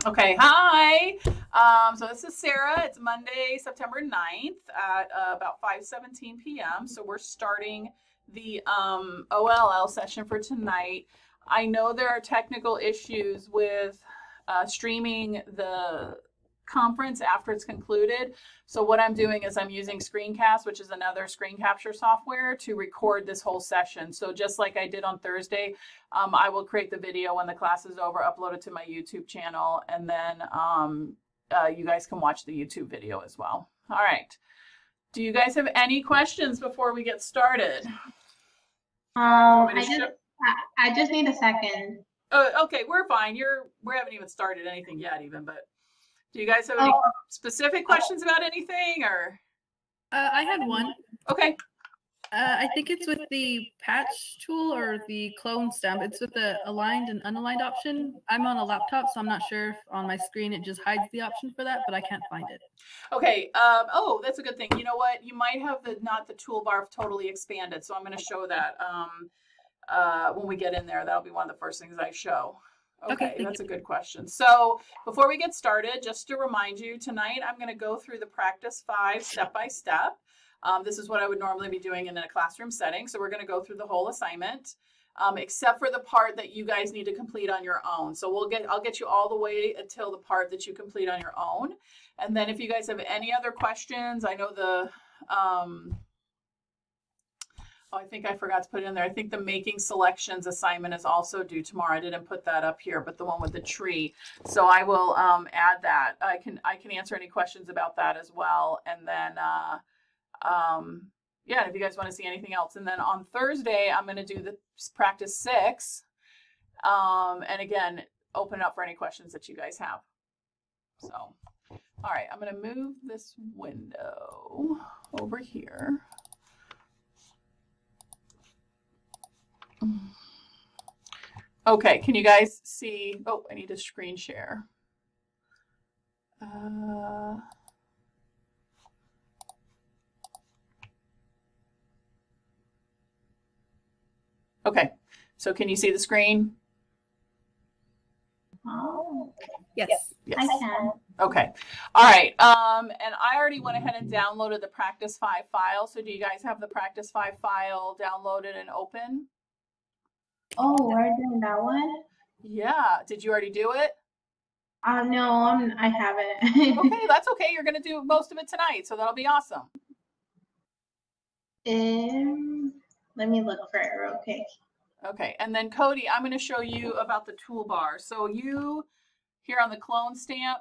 Okay, hi. So this is Sarah. It's Monday, September 9th at about 5:17 p.m. So we're starting the OLL session for tonight. I know there are technical issues with streaming the conference after it's concluded. So what I'm doing is I'm using screencast, which is another screen capture software, to record this whole session. So just like I did on Thursday, I will create the video when the class is over, upload it to my YouTube channel, and then you guys can watch the YouTube video as well. All right. Do you guys have any questions before we get started? I just need a second. Oh, okay, we're fine. We haven't even started anything yet, even. But do you guys have any specific questions about anything, or? I had one. Okay. I think it's with the patch tool or the clone stamp. It's with the aligned and unaligned option. I'm on a laptop, so I'm not sure if on my screen it just hides the option for that, but I can't find it. Okay. Oh, that's a good thing. You know what? You might have not the toolbar totally expanded, so I'm going to show that when we get in there. That'll be one of the first things I show. Okay, that's a good question. So before we get started, just to remind you, tonight I'm going to go through the practice 5 step by step. This is what I would normally be doing in a classroom setting. So we're going to go through the whole assignment, except for the part that you guys need to complete on your own. So I'll get you all the way until the part that you complete on your own. And then if you guys have any other questions, I know the I think I forgot to put it in there. I think the making selections assignment is also due tomorrow. I didn't put that up here, but the one with the tree. So I will add that. I can answer any questions about that as well. And then yeah, if you guys want to see anything else. And then on Thursday, I'm going to do the practice 6. And again, open up for any questions that you guys have. So, all right, I'm going to move this window over here. Okay, can you guys see? Oh, I need to screen share. Okay, so can you see the screen? Oh, yes. I can. Okay, all right. And I already went ahead and downloaded the practice 5 file. So do you guys have the practice 5 file downloaded and open? Oh, we're doing that one? Yeah. Did you already do it? No, I haven't. Okay, that's okay. You're going to do most of it tonight, so that'll be awesome. Let me look for it real quick. Okay, and then Cody, I'm going to show you about the toolbar. So you, here on the clone stamp,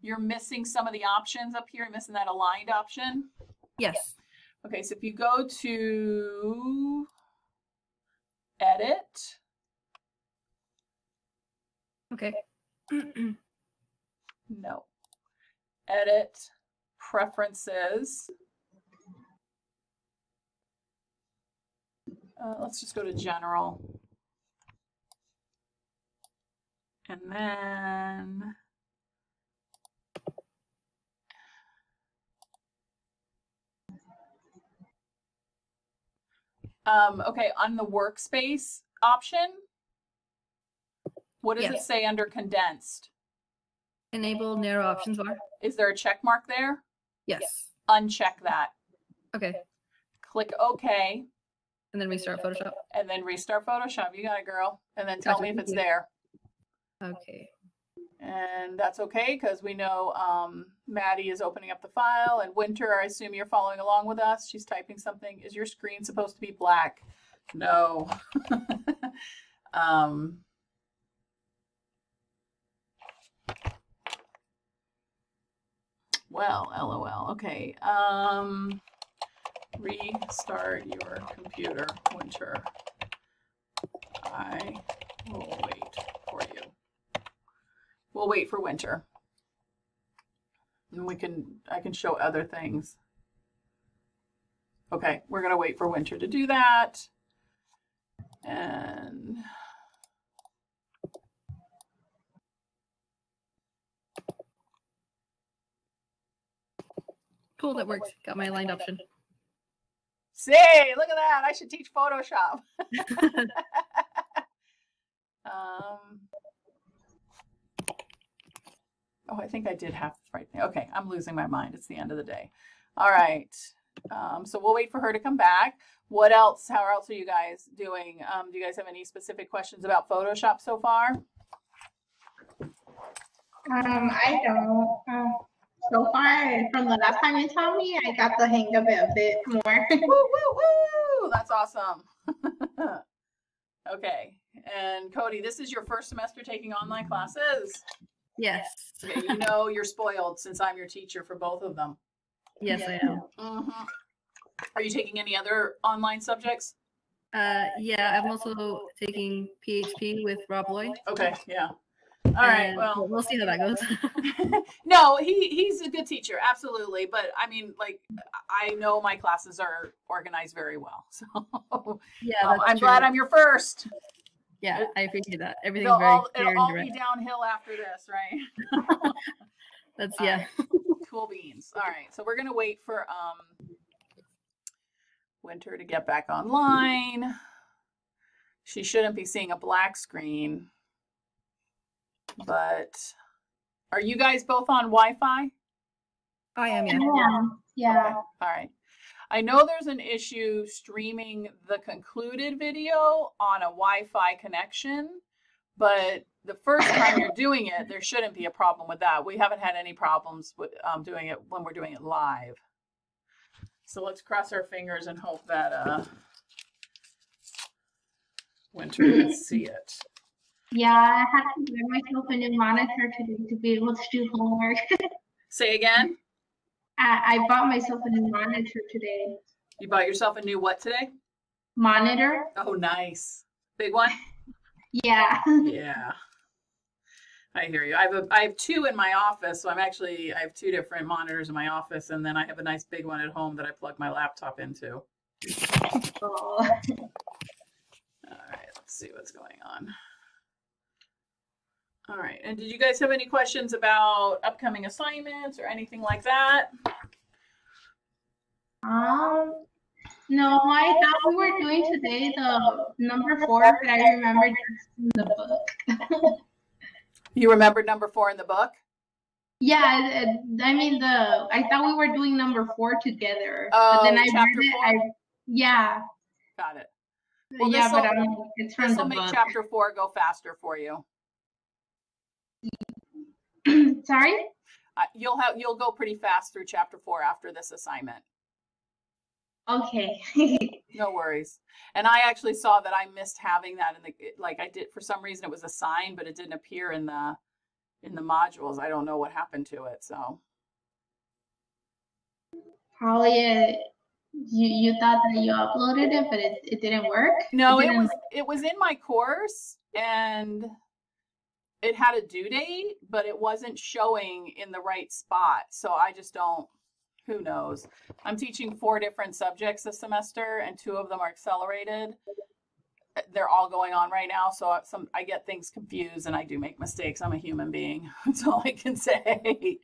you're missing some of the options up here. You're missing that aligned option. Yes. Okay, so if you go to edit. Okay. No. Edit, preferences. Let's just go to general. And then okay, on the workspace option, what does it say under condensed? Enable narrow options bar. Is there a check mark there? Yes. Uncheck that. Okay. Click OK. And then restart Photoshop. And then restart Photoshop. You got it, girl. And then tell me if it's there. Okay. And that's okay, because we know Maddie is opening up the file. And Winter, I assume you're following along with us. She's typing something. Is your screen supposed to be black? No. Well, LOL. Okay. Restart your computer, Winter. I will wait for you. We'll wait for Winter. And I can show other things. Okay, we're going to wait for Winter to do that. And cool, that worked. Got my aligned option. See, look at that. I should teach Photoshop. Oh, I think I did have the right thing. Okay, I'm losing my mind. It's the end of the day. All right. So we'll wait for her to come back. What else? How else are you guys doing? Do you guys have any specific questions about Photoshop so far? I don't. So far, from the last time you taught me, I got the hang of it a bit more. Woo, woo, woo! That's awesome. Okay. And Cody, this is your first semester taking online classes? Yes. Okay, you know you're spoiled since I'm your teacher for both of them. Yes, I am. Mm-hmm. Are you taking any other online subjects? Yeah, I'm also taking PHP with Rob Lloyd. Okay, yeah. All right, well, we'll see how that goes. No, he's a good teacher, absolutely. But I mean, like, I know my classes are organized very well. So yeah, I'm glad I'm your first. Yeah, I appreciate that. Everything's very clear it'll all and direct. be downhill after this, right? That's yeah. Right. Cool beans. All right, so we're gonna wait for Winter to get back online. She shouldn't be seeing a black screen. But are you guys both on Wi-Fi? I am, yeah. Yeah. Okay. All right. I know there's an issue streaming the concluded video on a Wi-Fi connection, but the first time you're doing it, there shouldn't be a problem with that. We haven't had any problems with doing it when we're doing it live. So let's cross our fingers and hope that Winter can see it. Yeah, I had to give myself a new monitor today to be able to do homework. Say again? I bought myself a new monitor today. You bought yourself a new what today? Monitor? Oh, nice. Big one? Yeah. Yeah. I hear you. I have two in my office, so I have two different monitors in my office, and then I have a nice big one at home that I plug my laptop into. Oh. All right, let's see what's going on. All right, and did you guys have any questions about upcoming assignments or anything like that? No, I thought we were doing today the number 4, but I remembered just in the book. You remembered number 4 in the book? Yeah, I mean I thought we were doing number 4 together. Oh, but then I chapter read it. 4? Yeah. Got it. Well, yeah, but it's from this the will make book. chapter 4 go faster for you. Sorry? You'll go pretty fast through chapter 4 after this assignment. Okay. No worries. And I actually saw that I missed having that in I did, for some reason it was assigned, but it didn't appear in the modules. I don't know what happened to it. So Probably you thought that you uploaded it, but it didn't work. No, it was in my course and it had a due date, but it wasn't showing in the right spot. So I just don't. Who knows? I'm teaching 4 different subjects this semester, and 2 of them are accelerated. They're all going on right now, so I get things confused, and I do make mistakes. I'm a human being. That's all I can say.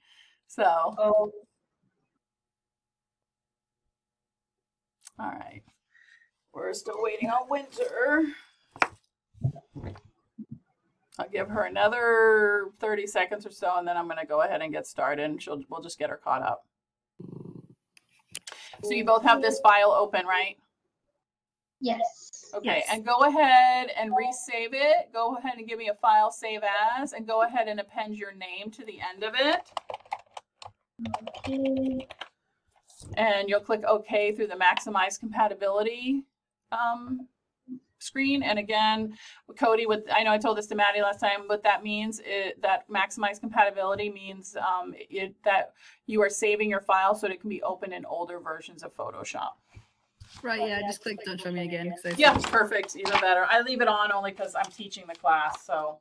So, all right. We're still waiting on Winter. I'll give her another 30 seconds or so, and then I'm going to go ahead and get started, and we'll just get her caught up. So you both have this file open, right? Yes. Okay, yes. And go ahead and resave it. Go ahead and give me a file save as, and go ahead and append your name to the end of it. Okay. And you'll click OK through the maximize compatibility screen. And again, Cody, I know I told this to Maddie last time, what that means that maximize compatibility means that you are saving your file so that it can be opened in older versions of Photoshop. Right, yeah, just click don't show me again. Yeah, perfect, even better. I leave it on only because I'm teaching the class. So,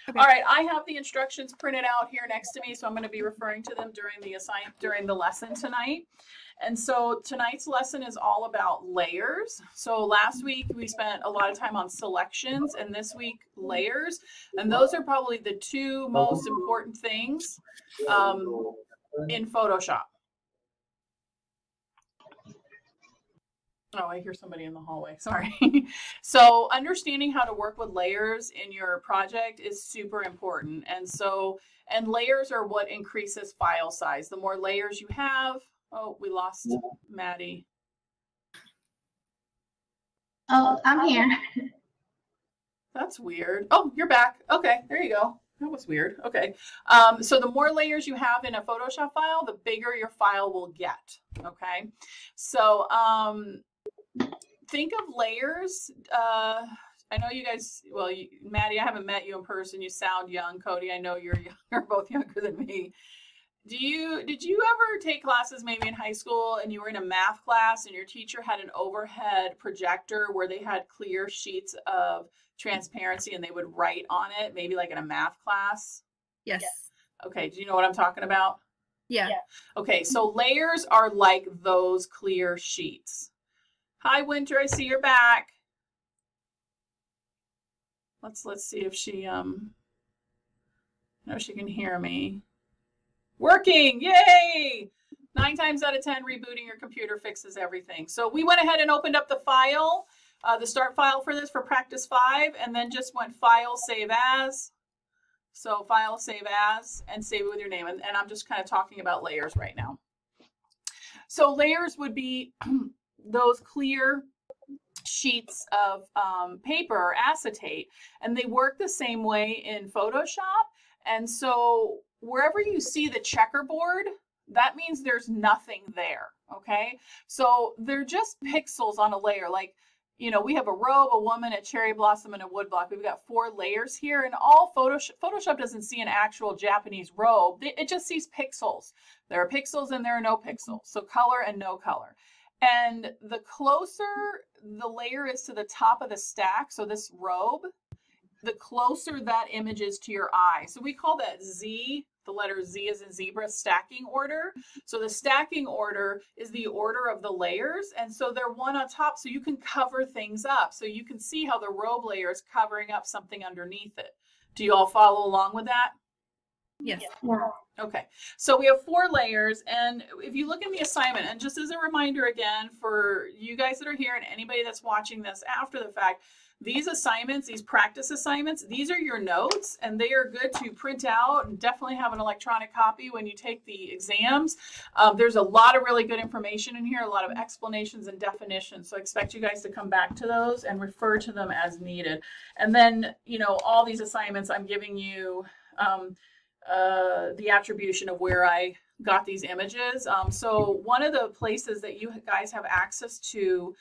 okay. All right, I have the instructions printed out here next to me, so I'm going to be referring to them during the lesson tonight. And so tonight's lesson is all about layers. So last week we spent a lot of time on selections, and this week layers. And those are probably the 2 most important things in Photoshop. Oh, I hear somebody in the hallway. Sorry. So understanding how to work with layers in your project is super important. And layers are what increases file size. The more layers you have, oh, we lost Maddie. Oh, I'm here. That's weird. Oh, you're back. Okay, there you go. That was weird. Okay. So the more layers you have in a Photoshop file, the bigger your file will get. Okay. So think of layers. I know you guys, well, Maddie, I haven't met you in person. You sound young. Cody, I know you're both younger than me. Did you ever take classes maybe in high school and you were in a math class and your teacher had an overhead projector where they had clear sheets of transparency and they would write on it, maybe like in a math class? Yes. Okay, do you know what I'm talking about? Yeah. Okay, so layers are like those clear sheets. Hi, Winter, I see you're back. Let's see if she no, she can hear me. Working, yay! 9 times out of 10, rebooting your computer fixes everything. So we went ahead and opened up the file, the start file for this for practice 5, and then just went file, save as. So file, save as, and save it with your name. And I'm just kind of talking about layers right now. So layers would be those clear sheets of paper or acetate, and they work the same way in Photoshop. And so wherever you see the checkerboard, that means there's nothing there, okay? So they're just pixels on a layer. Like, you know, we have a robe, a woman, a cherry blossom, and a wood block. We've got 4 layers here, and all Photoshop doesn't see an actual Japanese robe. It just sees pixels. There are pixels and there are no pixels, so color and no color. And the closer the layer is to the top of the stack, so this robe, the closer that image is to your eye. So we call that Z, the letter Z as in zebra, stacking order. So the stacking order is the order of the layers. And so they're one on top, so you can cover things up. So you can see how the robe layer is covering up something underneath it. Do you all follow along with that? Yes. Yeah. Okay, so we have 4 layers, and if you look in the assignment, and just as a reminder again for you guys that are here and anybody that's watching this after the fact, these assignments, these practice assignments, these are your notes, and they are good to print out and definitely have an electronic copy when you take the exams. There's a lot of really good information in here, a lot of explanations and definitions, so I expect you guys to come back to those and refer to them as needed. And then, you know, all these assignments I'm giving you the attribution of where I got these images. So one of the places that you guys have access to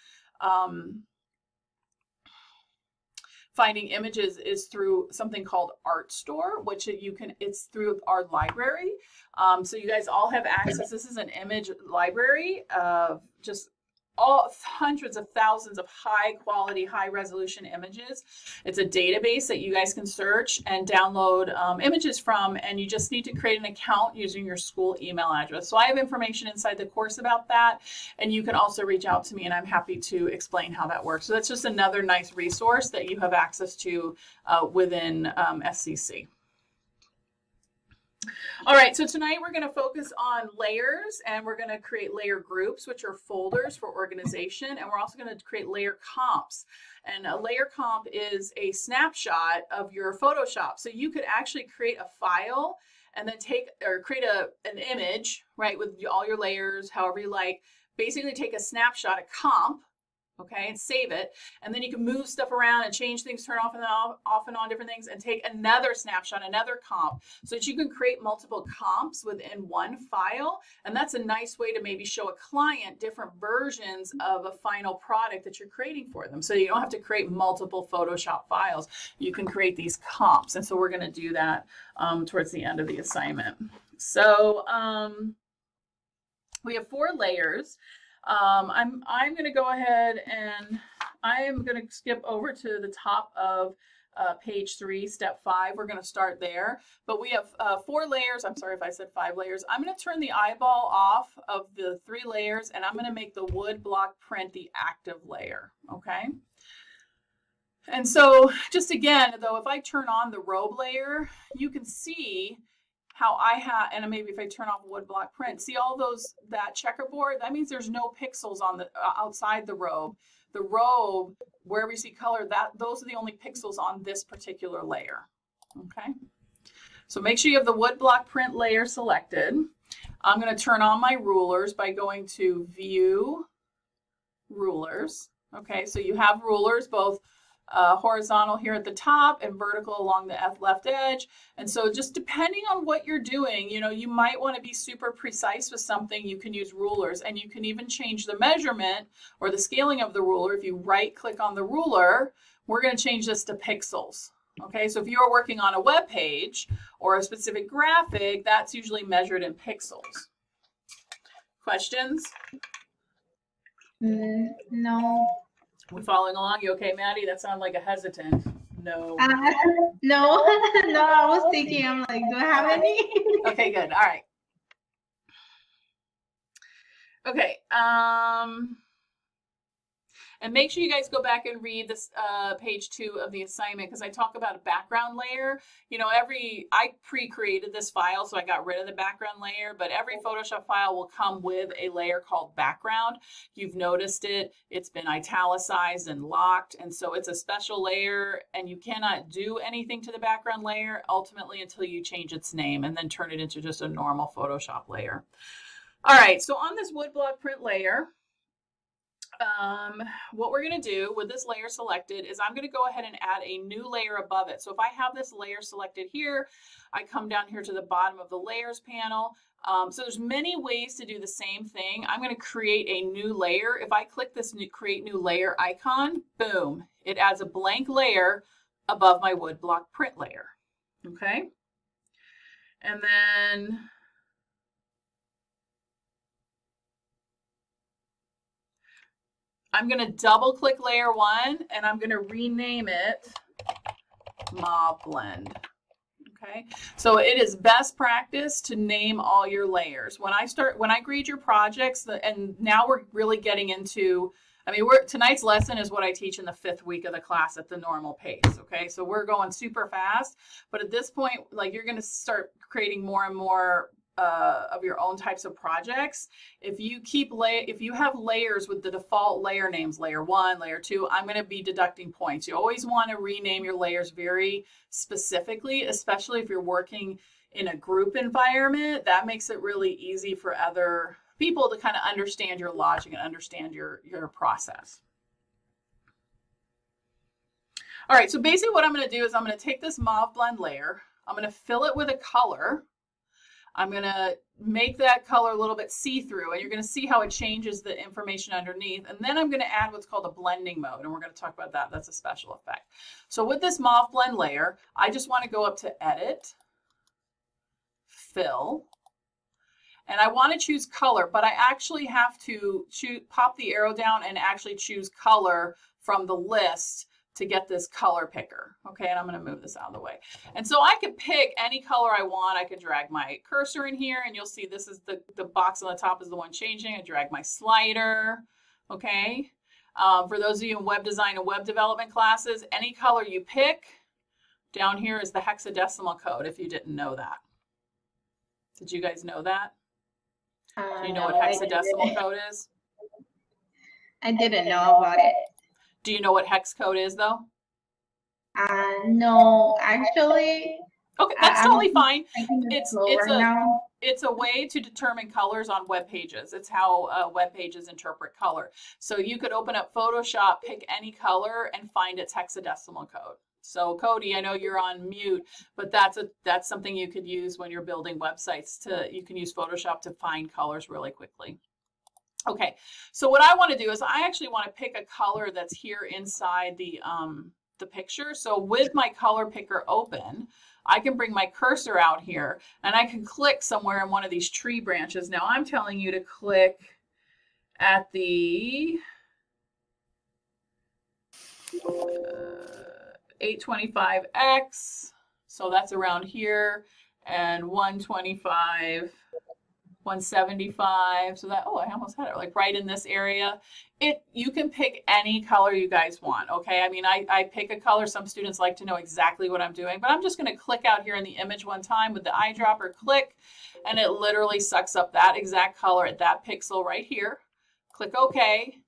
finding images is through something called Art Store, which it's through our library. So you guys all have access. This is an image library of just hundreds of thousands of high quality, high resolution images. It's a database that you guys can search and download images from, and you just need to create an account using your school email address. So I have information inside the course about that, and you can also reach out to me and I'm happy to explain how that works. So that's just another nice resource that you have access to within SCC. All right, so tonight we're going to focus on layers, and we're going to create layer groups, which are folders for organization, and we're also going to create layer comps. And a layer comp is a snapshot of your Photoshop. So you could actually create a file and then create an image, right, with all your layers, however you like. Basically take a snapshot, a comp, okay, and save it, and then you can move stuff around and change things, turn off and on different things, and take another snapshot, another comp, so that you can create multiple comps within one file. And that's a nice way to maybe show a client different versions of a final product that you're creating for them. So you don't have to create multiple Photoshop files. You can create these comps, and so we're going to do that towards the end of the assignment. So we have 4 layers. I'm going to go ahead and I am going to skip over to the top of page 3, step 5. We're going to start there, but we have 4 layers. I'm sorry if I said 5 layers. I'm going to turn the eyeball off of the 3 layers, and I'm going to make the wood block print the active layer. Okay. And so just again, though, if I turn on the robe layer, you can see how I have, and maybe if I turn off woodblock print, see all those, that checkerboard, that means there's no pixels on the outside the robe. The robe, wherever you see color, those are the only pixels on this particular layer. Okay, so make sure you have the woodblock print layer selected. I'm going to turn on my rulers by going to View, Rulers. Okay, so you have rulers both horizontal here at the top and vertical along the left edge. And so just depending on what you're doing, you know, you might want to be super precise with something. You can use rulers, and you can even change the measurement or the scaling of the ruler. If you right click on the ruler, we're going to change this to pixels. Okay, so if you're working on a web page or a specific graphic, that's usually measured in pixels. Questions? No. We following along? You okay, Maddie? That sounded like a hesitant. No. No. No, I was thinking, I'm like, do I have any? Okay, good. All right. Okay. And make sure you guys go back and read this page 2 of the assignment, because I talk about a background layer. You know, I pre-created this file, so I got rid of the background layer, but every Photoshop file will come with a layer called background. You've noticed it. It's been italicized and locked, and so it's a special layer, and you cannot do anything to the background layer ultimately until you change its name and then turn it into just a normal Photoshop layer. All right, so on this woodblock print layer, what we're going to do with this layer selected is I'm going to go ahead and add a new layer above it. So if I have this layer selected here, I come down here to the bottom of the layers panel. So there's many ways to do the same thing. I'm going to create a new layer. If I click this new create new layer icon, boom, it adds a blank layer above my woodblock print layer. Okay. And then I'm going to double click layer 1 and I'm going to rename it Mauve Blend. Okay, so it is best practice to name all your layers. When I grade your projects, and now we're really getting into, I mean, tonight's lesson is what I teach in the 5th week of the class at the normal pace. Okay, so we're going super fast, but at this point, like, you're going to start creating more and more of your own types of projects. If you have layers with the default layer names, layer 1, layer 2, I'm going to be deducting points. You always want to rename your layers very specifically, especially if you're working in a group environment. That makes it really easy for other people to kind of understand your logic and understand your process. All right, so basically what I'm going to do is I'm going to take this Mauve Blend layer, I'm going to fill it with a color. I'm going to make that color a little bit see-through, and you're going to see how it changes the information underneath. And then I'm going to add what's called a blending mode, and we're going to talk about that. That's a special effect. So with this Mauve Blend layer, I just want to go up to Edit, Fill, and I want to choose color, but I actually have to pop the arrow down and actually choose color from the list to get this color picker. Okay, and I'm going to move this out of the way. And so I could pick any color I want. I could drag my cursor in here, and you'll see this is the box on the top is the one changing. I drag my slider. Okay, for those of you in web design and web development classes, any color you pick, down here is the hexadecimal code, if you didn't know that. Did you guys know that? Do you know what hexadecimal code is? I didn't know about it. Do you know what hex code is, though? No, actually. Okay, that's totally fine. It's a way to determine colors on web pages. It's how web pages interpret color. So you could open up Photoshop, pick any color, and find its hexadecimal code. So Cody, I know you're on mute, but that's something you could use when you're building websites. You can use Photoshop to find colors really quickly. Okay, so what I want to do is I actually want to pick a color that's here inside the picture. So with my color picker open, I can bring my cursor out here and I can click somewhere in one of these tree branches. Now I'm telling you to click at the 825X, so that's around here, and 125 175. So that, oh, I almost had it like right in this area. You can pick any color you guys want, okay? I mean, I pick a color. Some students like to know exactly what I'm doing, but I'm just going to click out here in the image one time with the eyedropper, click, and it literally sucks up that exact color at that pixel right here. Click OK.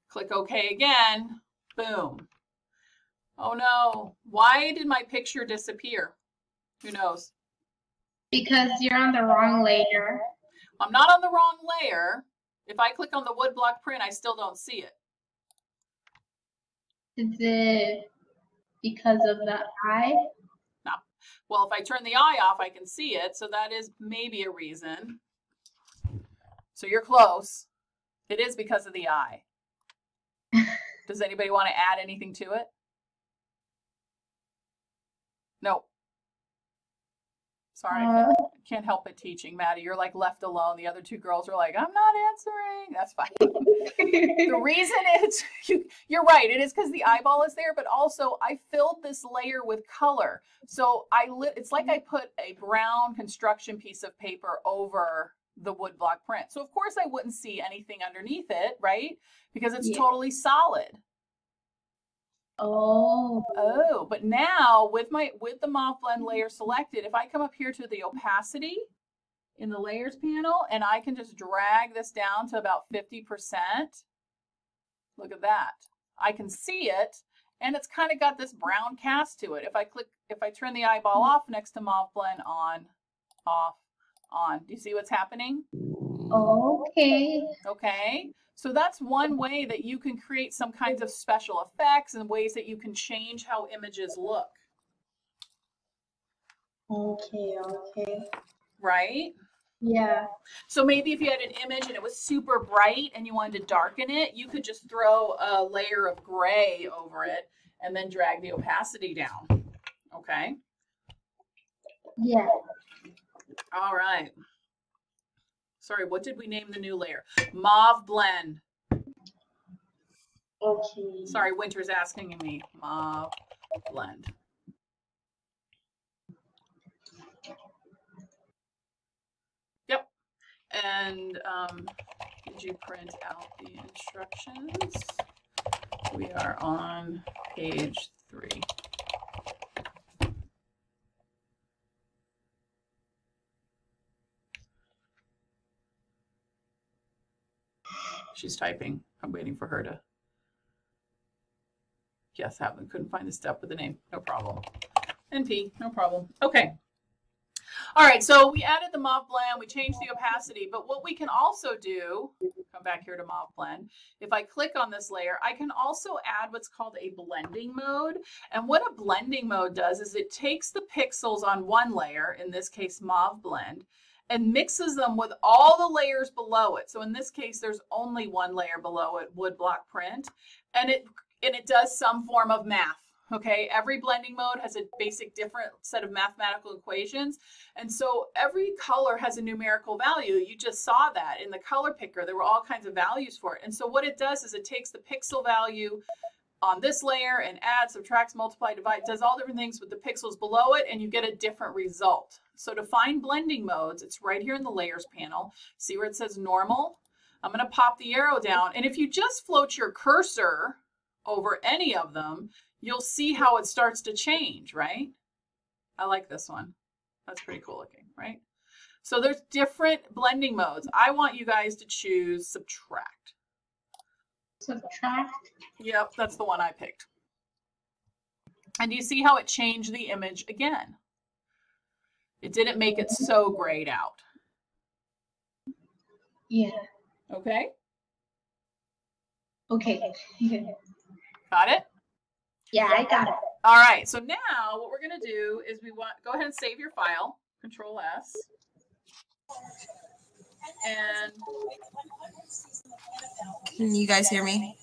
Click OK again. Boom. Oh no, why did my picture disappear? Who knows? Because you're on the wrong layer. I'm not on the wrong layer. If I click on the woodblock print, I still don't see it. Is it because of the eye? No. Well, if I turn the eye off, I can see it. So that is maybe a reason. So you're close. It is because of the eye. Does anybody want to add anything to it? No. Sorry, I can't help it teaching. Maddie, you're like left alone. The other two girls are like, I'm not answering. That's fine. The reason is, you're right. It is because the eyeball is there, but also I filled this layer with color. So it's like I put a brown construction piece of paper over the woodblock print. So of course I wouldn't see anything underneath it, right? Because it's totally solid. Oh, but now with the mauve blend layer selected, if I come up here to the opacity in the layers panel and I can just drag this down to about 50%, look at that. I can see it and it's kind of got this brown cast to it. If I turn the eyeball off next to mauve blend, on, off, on. Do you see what's happening? Okay. Okay. So that's one way that you can create some kinds of special effects and ways that you can change how images look. Okay. Right? Yeah. So maybe if you had an image and it was super bright and you wanted to darken it, you could just throw a layer of gray over it and then drag the opacity down. Okay? Yeah. All right. Sorry, what did we name the new layer? Mauve blend. Okay. Sorry, Winter's asking me. Mauve blend. Yep. And did you print out the instructions? We are on page 3. She's typing. I'm waiting for her to. Yes, couldn't find the step with the name. No problem. NP, no problem. Okay. All right, so we added the mauve blend. We changed the opacity. But what we can also do, come back here to mauve blend. If I click on this layer, I can also add what's called a blending mode. And what a blending mode does is it takes the pixels on one layer, in this case mauve blend, and mixes them with all the layers below it. So in this case, there's only one layer below it, woodblock print, and it does some form of math. Okay, every blending mode has a basic different set of mathematical equations, and so every color has a numerical value. You just saw that in the color picker. There were all kinds of values for it, and so what it does is it takes the pixel value on this layer and adds, subtracts, multiply, divide, does all different things with the pixels below it, and you get a different result. So to find blending modes, it's right here in the layers panel. See where it says normal? I'm going to pop the arrow down, and if you just float your cursor over any of them, you'll see how it starts to change, right? I like this one. That's pretty cool looking, right? So there's different blending modes. I want you guys to choose subtract. Subtract? Yep, that's the one I picked. And you see how it changed the image again? It didn't make it so grayed out. Yeah. Okay? Okay. Got it? Yeah, I got it. All right, so now what we're going to do is go ahead and save your file, Control S. And can you guys hear me?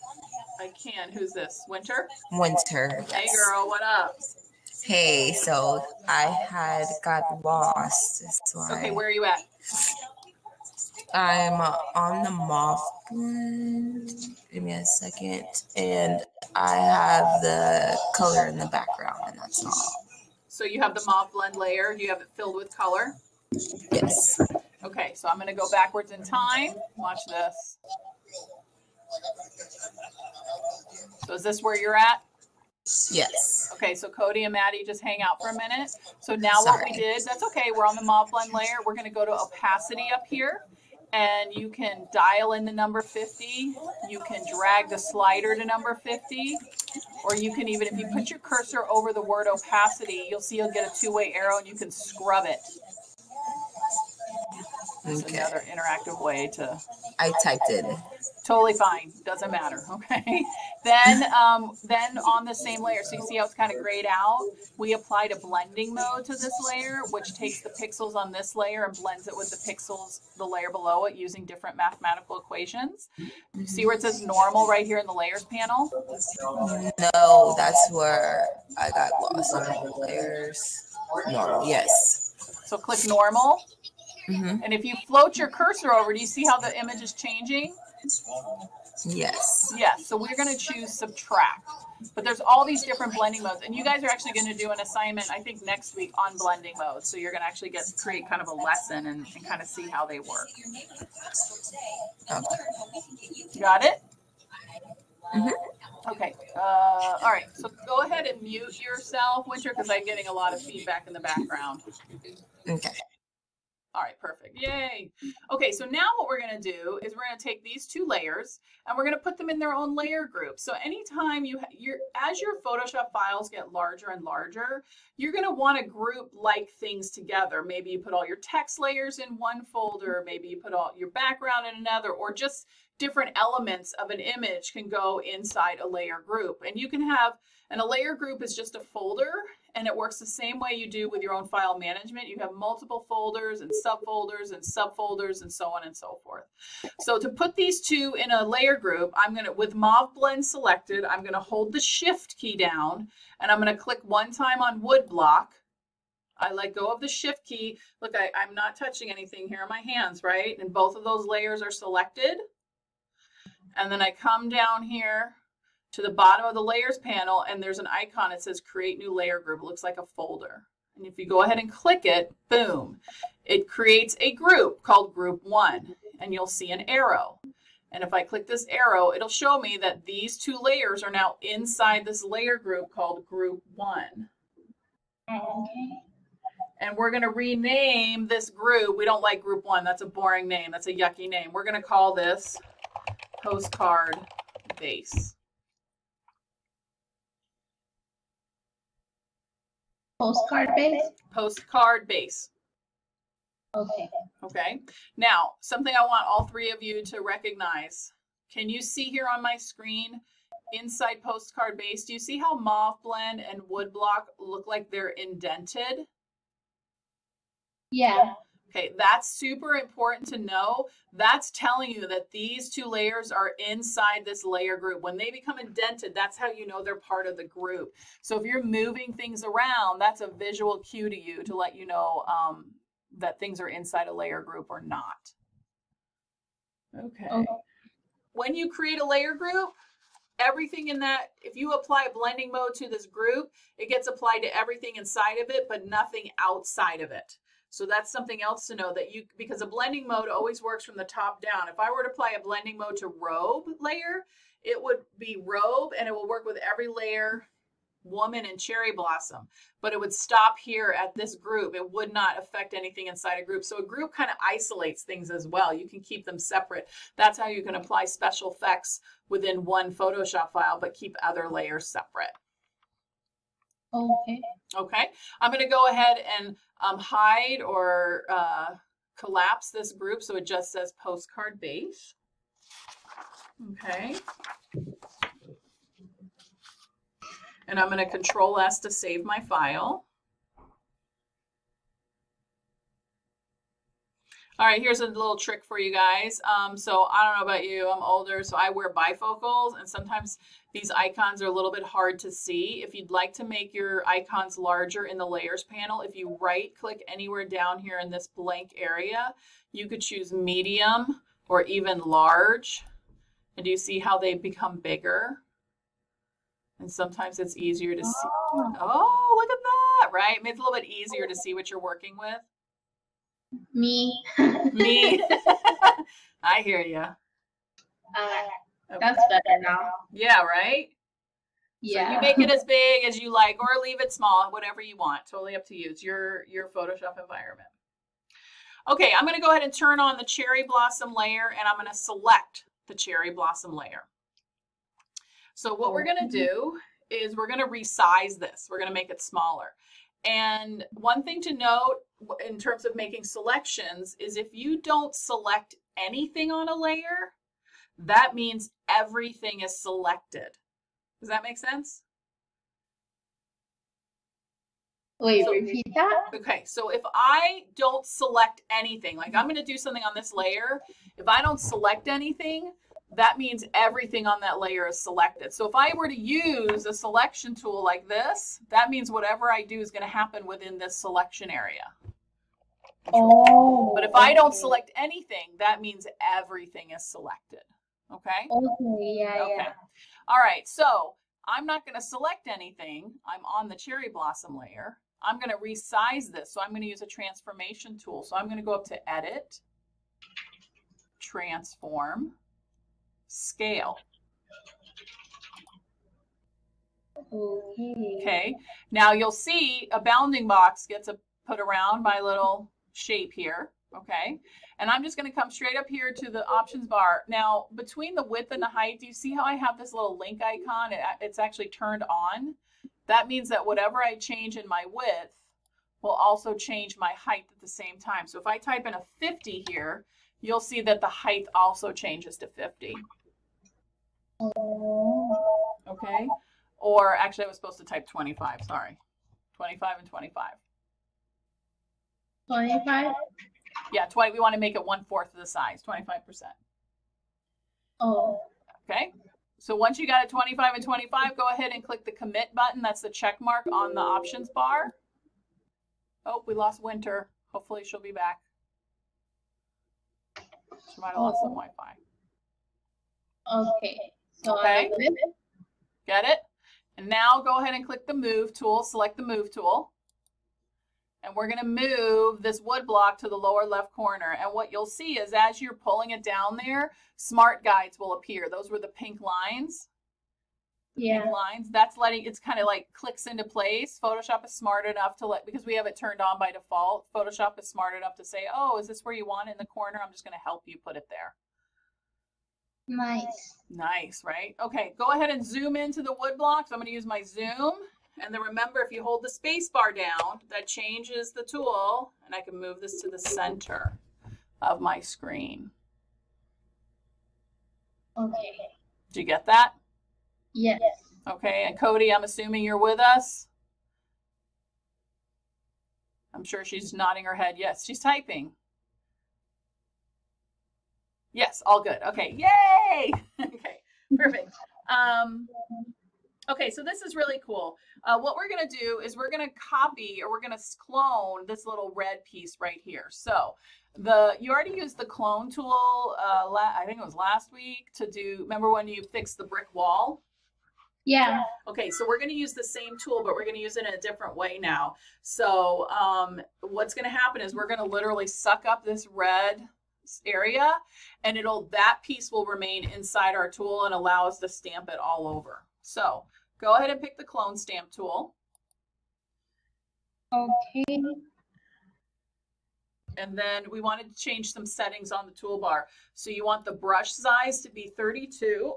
I can. Who's this? Winter? Winter. Hey, Yes. girl, what up? Hey, so I had got lost. That's why. Okay, where are you at? I'm on the mauve blend. Give me a second. And I have the color in the background, and that's all. So you have the mauve blend layer. You have it filled with color? Yes. Okay, so I'm going to go backwards in time. Watch this. So is this where you're at? Yes. Okay, so Cody and Maddie, just hang out for a minute. So now what we did, that's okay, we're on the mauve blend layer. We're going to go to opacity up here, and you can dial in the number 50. You can drag the slider to number 50, or you can even, if you put your cursor over the word opacity, you'll see you'll get a two-way arrow, and you can scrub it. It's another interactive way to... I typed it. Totally fine. Doesn't matter. Okay. Then on the same layer, so you see how it's kind of grayed out? We applied a blending mode to this layer, which takes the pixels on this layer and blends it with the pixels, the layer below it, using different mathematical equations. You see where it says normal right here in the layers panel? No, that's where I got lost on the layers. Normal, yes. So click normal. And if you float your cursor over, do you see how the image is changing? Yes. Yes, so we're going to choose subtract. But there's all these different blending modes. And you guys are actually going to do an assignment, I think, next week on blending modes. So you're going to actually create kind of a lesson and kind of see how they work. Okay. Got it? Okay. All right. So go ahead and mute yourself, Winter, because I'm getting a lot of feedback in the background. Okay. All right, perfect. Yay. Okay, so now what we're going to do is we're going to take these two layers and we're going to put them in their own layer group. So anytime as your Photoshop files get larger and larger, you're going to want to group like things together. Maybe you put all your text layers in one folder, maybe you put all your background in another, or just different elements of an image can go inside a layer group. And you can have, and a layer group is just a folder, and it works the same way you do with your own file management. You have multiple folders and subfolders and subfolders and so on and so forth. So to put these two in a layer group, I'm going to, with Mauve Blend selected, I'm going to hold the Shift key down, and I'm going to click one time on Wood Block. I let go of the Shift key. Look, I'm not touching anything here in my hands, right? And both of those layers are selected. And then I come down here to the bottom of the layers panel, and there's an icon that says create new layer group. It looks like a folder. And if you go ahead and click it, boom, it creates a group called group 1, and you'll see an arrow. And if I click this arrow, it'll show me that these two layers are now inside this layer group called group 1. Okay. And we're going to rename this group. We don't like group 1. That's a boring name. That's a yucky name. We're going to call this postcard base. Postcard base? Postcard base. Okay. Okay. Now, something I want all three of you to recognize. Can you see here on my screen inside postcard base? Do you see how Mauve Blend and Wood Block look like they're indented? Yeah. Okay, that's super important to know. That's telling you that these two layers are inside this layer group. When they become indented, that's how you know they're part of the group. So if you're moving things around, that's a visual cue to you to let you know that things are inside a layer group or not. Okay. When you create a layer group, everything in that, if you apply a blending mode to this group, it gets applied to everything inside of it, but nothing outside of it. So that's something else to know, that because a blending mode always works from the top down. If I were to apply a blending mode to robe layer, it would be robe and it will work with every layer, woman and cherry blossom, but it would stop here at this group. It would not affect anything inside a group. So a group kind of isolates things as well. You can keep them separate. That's how you can apply special effects within one Photoshop file, but keep other layers separate. Okay. Okay, I'm going to go ahead and hide or collapse this group so it just says postcard base. Okay. And I'm going to Control S to save my file. All right, here's a little trick for you guys. So I don't know about you, I'm older, so I wear bifocals, and sometimes these icons are a little bit hard to see. If you'd like to make your icons larger in the layers panel, if you right click anywhere down here in this blank area, you could choose medium or even large. And do you see how they become bigger? And sometimes it's easier to see. Oh, look at that, right? It's a little bit easier to see what you're working with. Me. Me. I hear you. That's better now. Yeah, right? Yeah. So you make it as big as you like or leave it small, whatever you want. Totally up to you. It's your Photoshop environment. Okay, I'm going to go ahead and turn on the cherry blossom layer, and I'm going to select the cherry blossom layer. So what we're going to do is we're going to resize this. We're going to make it smaller. And one thing to note in terms of making selections is if you don't select anything on a layer, that means everything is selected. Does that make sense? Wait, repeat that? Okay, so if I don't select anything, like I'm going to do something on this layer, if I don't select anything, that means everything on that layer is selected. So if I were to use a selection tool like this, that means whatever I do is going to happen within this selection area. Oh. But if I don't select anything, that means everything is selected. Okay? Okay, yeah, Okay. yeah. All right, so I'm not going to select anything. I'm on the cherry blossom layer. I'm going to resize this. So I'm going to use a transformation tool. So I'm going to go up to Edit, Transform, Scale. Okay. Okay, now you'll see a bounding box gets put around my little shape here. Okay, and I'm just going to come straight up here to the options bar. Now, between the width and the height, do you see how I have this little link icon? It's actually turned on. That means that whatever I change in my width will also change my height at the same time. So if I type in a 50 here, you'll see that the height also changes to 50. Okay, or actually I was supposed to type 25, sorry. 25 and 25. 25? Yeah, 20. We want to make it 1/4 of the size, 25%. Oh. Okay. So once you got it 25 and 25, go ahead and click the commit button. That's the check mark on the options bar. Oh, we lost Winter. Hopefully she'll be back. She might have lost some Wi-Fi. Okay. So Okay. Get it? And now go ahead and click the move tool. Select the move tool. And we're going to move this wood block to the lower left corner. And what you'll see is as you're pulling it down there, smart guides will appear. Those were the pink lines. Yeah. Pink lines. That's letting, it's kind of like clicks into place. Photoshop is smart enough to because we have it turned on by default, Photoshop is smart enough to say, oh, is this where you want it in the corner? I'm just going to help you put it there. Nice. Nice, right? Okay, go ahead and zoom into the wood block. So I'm going to use my zoom. And then remember, if you hold the space bar down, that changes the tool, and I can move this to the center of my screen. Okay. Did you get that? Yes. Okay, and Cody, I'm assuming you're with us? I'm sure she's nodding her head. Yes, she's typing. Yes, all good. Okay, yay! Okay, perfect. Okay, so this is really cool. What we're going to do is we're going to copy or we're going to clone this little red piece right here. So you already used the clone tool, I think it was last week, to do, remember when you fixed the brick wall? Yeah. Okay, so we're going to use the same tool, but we're going to use it in a different way now. So what's going to happen is we're going to literally suck up this red area, and that piece will remain inside our tool and allow us to stamp it all over. So go ahead and pick the clone stamp tool. Okay. And then we wanted to change some settings on the toolbar. So you want the brush size to be 32.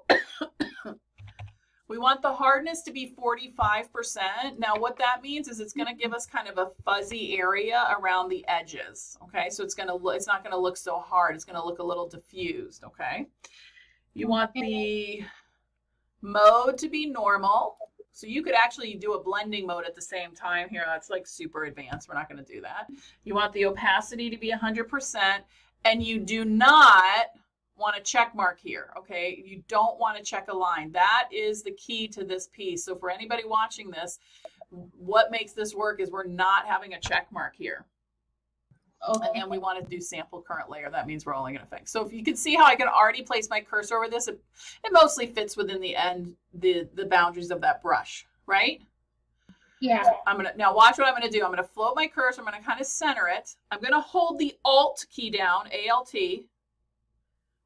We want the hardness to be 45%. Now what that means is it's going to give us kind of a fuzzy area around the edges. Okay, so it's not going to look so hard. It's going to look a little diffused. Okay. You want the mode to be normal. So you could actually do a blending mode at the same time here. That's like super advanced. We're not going to do that. You want the opacity to be 100%, and you do not want a check mark here. Okay, you don't want to check a line. That is the key to this piece. So for anybody watching this, what makes this work is we're not having a check mark here. Okay. And then we want to do sample current layer. That means we're only going to fix. So if you can see how I can already place my cursor over this, it mostly fits within the boundaries of that brush, right? Yeah. Now watch what I'm gonna do. I'm gonna float my cursor. I'm gonna kind of center it. I'm gonna hold the Alt key down, ALT.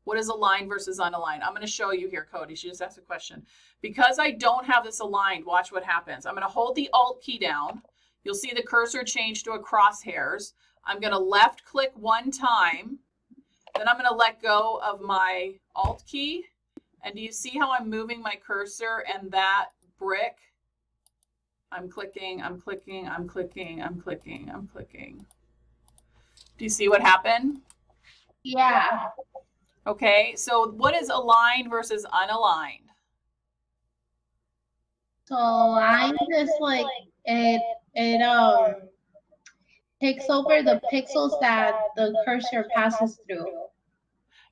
What is aligned versus unaligned? I'm gonna show you here, Cody. She just asked a question. Because I don't have this aligned, watch what happens. I'm gonna hold the Alt key down. You'll see the cursor change to a crosshairs. I'm gonna left click one time. Then I'm gonna let go of my Alt key. And do you see how I'm moving my cursor and that brick? I'm clicking, I'm clicking, I'm clicking, I'm clicking, I'm clicking. Do you see what happened? Yeah. Okay, so what is aligned versus unaligned? So aligned is like it takes over the pixels that the cursor passes through.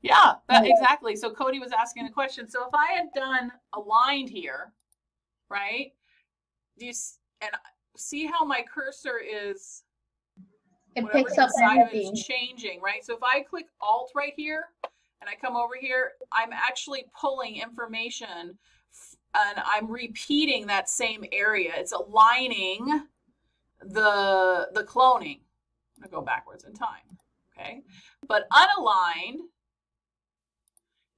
Yeah, exactly. So Cody was asking the question. So if I had done aligned here, right? Do you see how my cursor is? It picks up everything. It's changing, right? So if I click Alt right here and I come over here, I'm actually pulling information and I'm repeating that same area. It's aligning the cloning. I'm gonna go backwards in time, okay? But unaligned,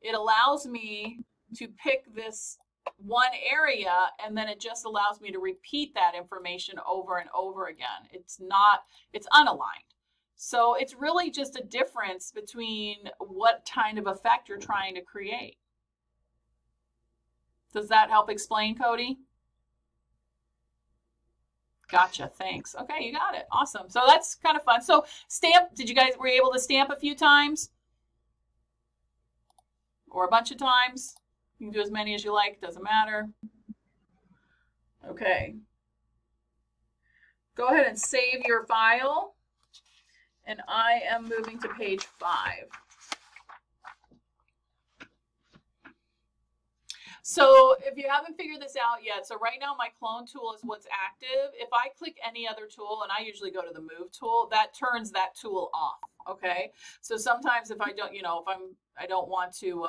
it allows me to pick this one area and then it just allows me to repeat that information over and over again. It's unaligned. So it's really just a difference between what kind of effect you're trying to create. Does that help explain, Cody? Gotcha, thanks. Okay, you got it. Awesome. So that's kind of fun. So stamp, were you able to stamp a few times? Or a bunch of times? You can do as many as you like, doesn't matter. Okay. Go ahead and save your file. And I am moving to page 5. So if you haven't figured this out yet, so right now my clone tool is what's active. If I click any other tool, and I usually go to the move tool, that turns that tool off, okay? So sometimes if I don't, I don't want to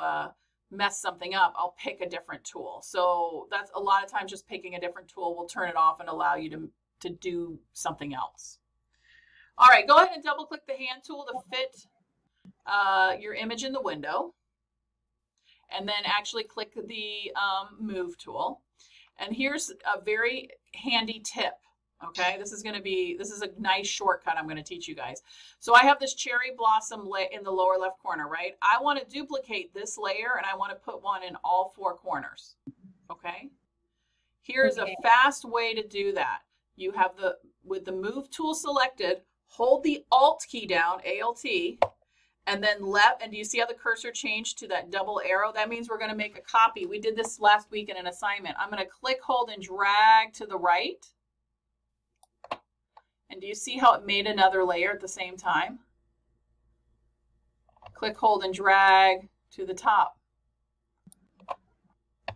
mess something up, I'll pick a different tool. So that's a lot of times just picking a different tool will turn it off and allow you to do something else. All right, go ahead and double click the hand tool to fit your image in the window. And then actually click the move tool. And here's a very handy tip. Okay, this is a nice shortcut I'm going to teach you guys. So I have this cherry blossom in the lower left corner, right? I want to duplicate this layer and I want to put one in all 4 corners. Okay, here's a fast way to do that. You have with the move tool selected, hold the Alt key down, ALT, and then left, and do you see how the cursor changed to that double arrow? That means we're going to make a copy. We did this last week in an assignment. I'm going to click, hold, and drag to the right. And do you see how it made another layer at the same time? Click, hold, and drag to the top.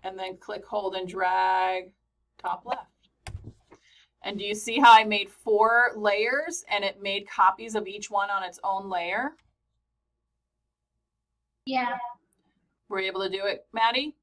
And then click, hold, and drag top left. And do you see how I made 4 layers and it made copies of each one on its own layer? Yeah. Were you able to do it, Maddie?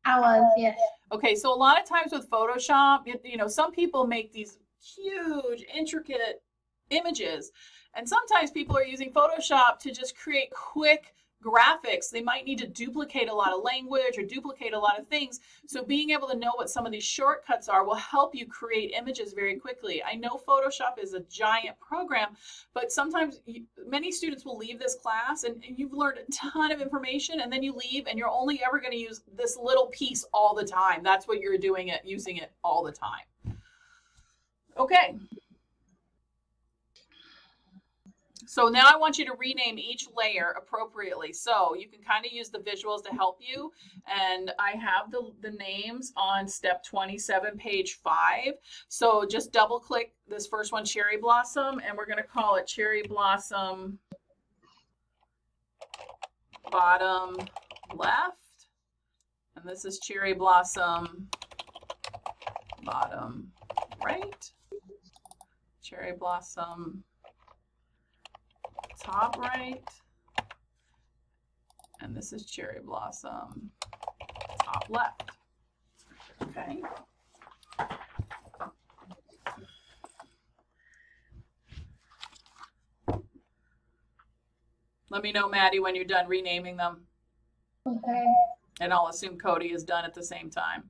I was, yes. Okay, so a lot of times with Photoshop, some people make these huge, intricate images. And sometimes people are using Photoshop to just create quick graphics. They might need to duplicate a lot of language or duplicate a lot of things. So being able to know what some of these shortcuts are will help you create images very quickly. I know Photoshop is a giant program, but sometimes many students will leave this class and you've learned a ton of information and then you leave and you're only ever going to use this little piece all the time. That's what you're using it all the time. Okay. So now I want you to rename each layer appropriately. So you can kind of use the visuals to help you. And I have the names on step 27, page 5. So just double click this first one, Cherry Blossom, and we're going to call it Cherry Blossom bottom left. And this is Cherry Blossom bottom right. Cherry Blossom top right, and this is Cherry Blossom top left. Okay. Let me know, Maddie, when you're done renaming them. Okay. And I'll assume Cody is done at the same time.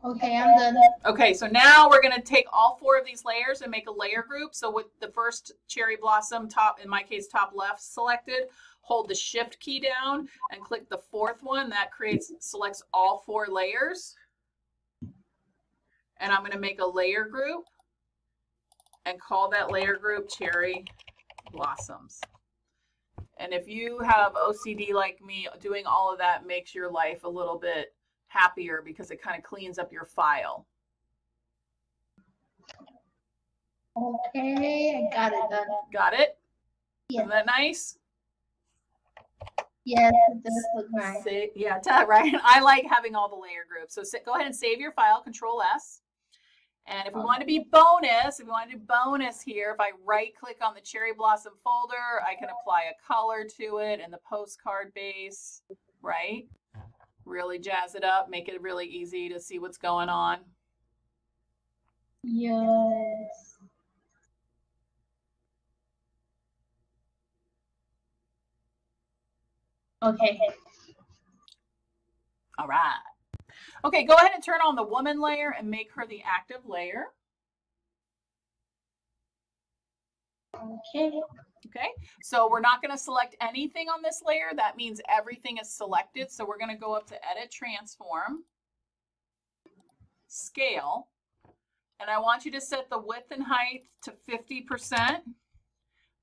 Okay, I'm done. Okay, so now we're going to take all 4 of these layers and make a layer group. So with the first cherry blossom, top, in my case, top left selected, hold the shift key down and click the 4th one. That selects all 4 layers. And I'm going to make a layer group and call that layer group Cherry Blossoms. And if you have OCD like me, doing all of that makes your life a little bit happier because it kind of cleans up your file. Okay, I got it done. Got it? Yeah. Isn't that nice? Yes, it does look nice. Yeah, right. I like having all the layer groups. So go ahead and save your file, Control S. And if we want to be bonus, if we want to do bonus here, if I right click on the cherry blossom folder, I can apply a color to it in the postcard base, right? Really jazz it up, make it really easy to see what's going on. Yes. Okay. All right. Okay, go ahead and turn on the woman layer and make her the active layer. Okay. Okay, so we're not going to select anything on this layer. That means everything is selected. So we're going to go up to Edit Transform, Scale, and I want you to set the width and height to 50%.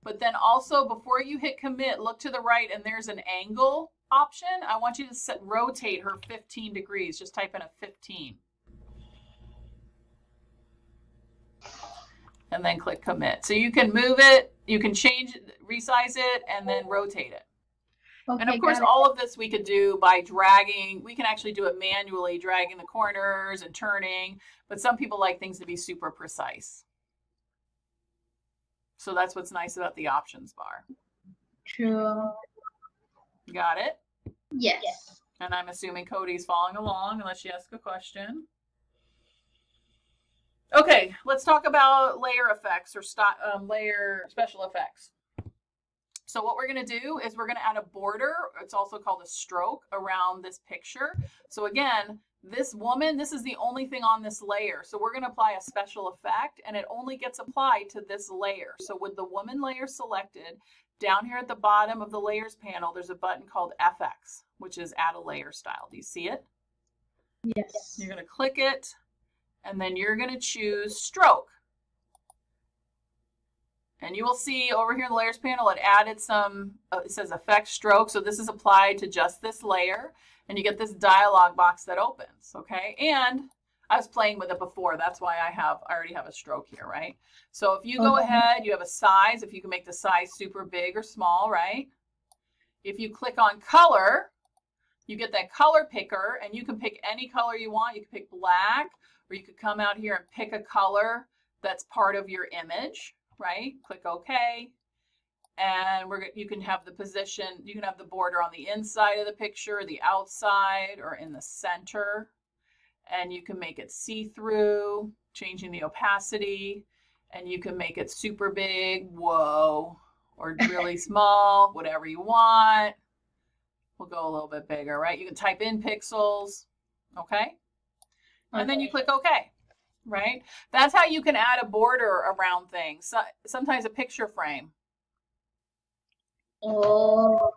But then also, before you hit Commit, look to the right and there's an angle option. I want you to rotate her 15 degrees. Just type in a 15. And then click Commit. So you can move it, you can change, resize it, and then rotate it. Okay, and of course, all of this we could do by dragging. We can actually do it manually, dragging the corners and turning, but some people like things to be super precise. So that's what's nice about the options bar. True. Got it? Yes. And I'm assuming Cody's following along unless you ask a question. Okay, let's talk about layer effects or layer special effects. So what we're going to do is we're going to add a border. It's also called a stroke around this picture. So again, this woman, this is the only thing on this layer. So we're going to apply a special effect and it only gets applied to this layer. So with the woman layer selected, down here at the bottom of the layers panel, there's a button called FX, which is add a layer style. Do you see it? Yes. You're going to click it. And then you're going to choose stroke. And you will see over here in the layers panel, it added some, it says effect stroke. So this is applied to just this layer. And you get this dialog box that opens, okay? And I was playing with it before. That's why I already have a stroke here, right? So if you go ahead, you have a size. If you can make the size super big or small, right? If you click on color, you get that color picker. And you can pick any color you want. You can pick black. Or you could come out here and pick a color that's part of your image, right? Click OK. And you can have the position, you can have the border on the inside of the picture, the outside, or in the center. And you can make it see-through, changing the opacity. And you can make it super big, whoa, or really small, whatever you want. We'll go a little bit bigger, right? You can type in pixels, okay? And then you click OK, right? That's how you can add a border around things. So, sometimes a picture frame. Oh.